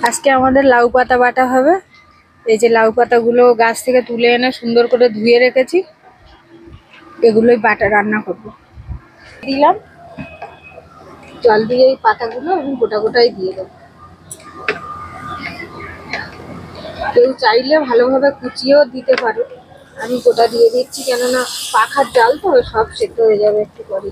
আজকে আমাদের লাউ পাতা বাটা হবে। এই যে লাউ পাতাগুলো গাছ থেকে তুলে এনে সুন্দর করে ধুয়ে রেখেছি, এগুলোই বাটা রান্না করব। দিলাম জল দিয়ে এই পাতাগুলো এবং গোটা গোটাই দিয়ে দেবো। কেউ চাইলে ভালোভাবে কুচিয়েও দিতে পারো, আমি গোটা দিয়ে দিচ্ছি কেননা পাখার জাল তো সব সেদ্ধ হয়ে যাবে একটু পরে।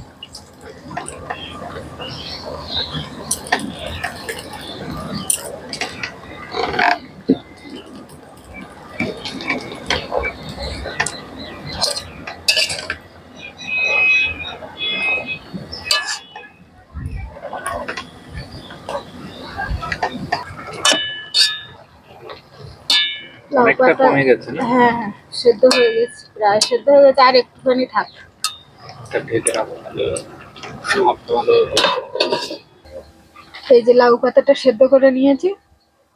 হ্যাঁ হ্যাঁ, সেদ্ধ হয়ে গেছে, প্রায় সেদ্ধ হয়ে গেছে, আর একটুখানি থাক। এই যে লাউ পাতাটা সেদ্ধ করে নিয়েছি,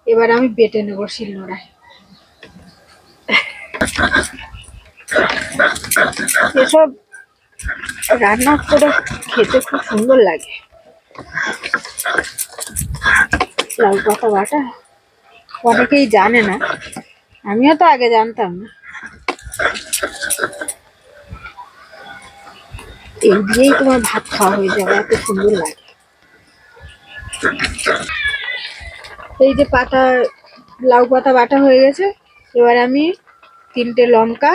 এবার আমি বেটে নেবো শিলনোড়ায়। এসব রান্না করে খেতে খুব সুন্দর লাগে। লাউ পাতা বাটা অনেকেই জানে না, আমিও তো আগে জানতাম না। এই দিয়েই তোমার ভাত খাওয়া হয়ে যাবে, এত সুন্দর লাগে। এই যে পাতা, লাউ পাতা বাটা হয়ে গেছে, এবার আমি 3টে লঙ্কা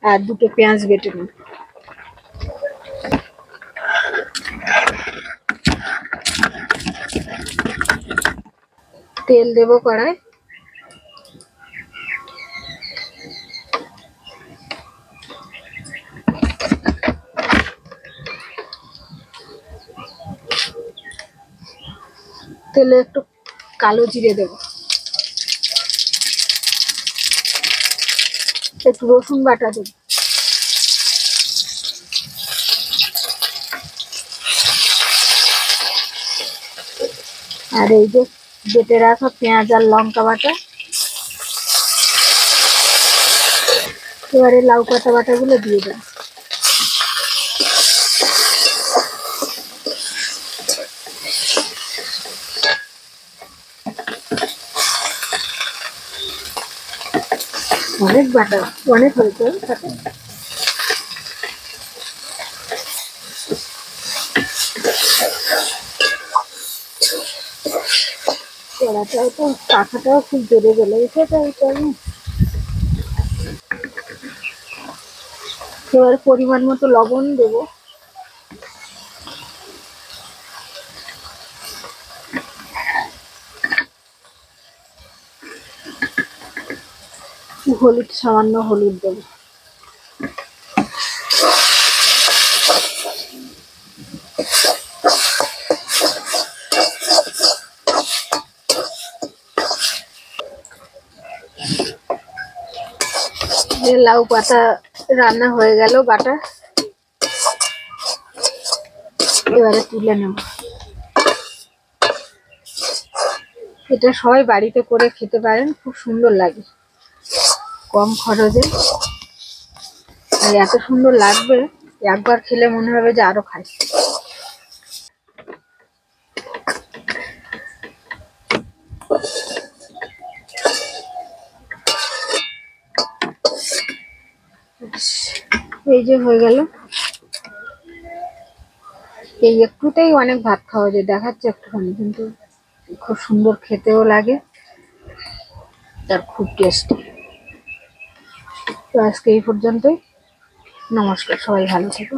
আর 2টো পেঁয়াজ বেটে নেব। তেল দেব কড়াই, তেলে একটু কালো জিরে দেব, একটু রসুন বাটা দেব, আর এই যে বেটে রাখা পেঁয়াজ আর লঙ্কা বাটা। এবারে লাউ পাতা বাটাগুলো দিয়ে দেব। অনেক বাটা, অনেক হয়েছে। কড়াটাও তো, পাখাটাও খুব জোরে জ্বলে গেছে, তাই আমি এবার পরিমাণ মতো লবণ দেব। হলুদ, সামান্য হলুদ দেব। লাউ পাতা রান্না হয়ে গেল বাটা, এবারে তুলে নেব। এটা সবাই বাড়িতে করে খেতে পারেন, খুব সুন্দর লাগে, কম খরচে। আর এত সুন্দর লাগবে, একবার খেলে মনে হবে যে আরো খাই। এই যে হয়ে গেল, এই একটুতেই অনেক ভাত খাওয়া যায়, দেখাচ্ছে একটুখানি, কিন্তু খুব সুন্দর খেতেও লাগে, আর খুব টেস্টি। তো আজকে এই পর্যন্তই, নমস্কার, সবাই ভালো থেকো।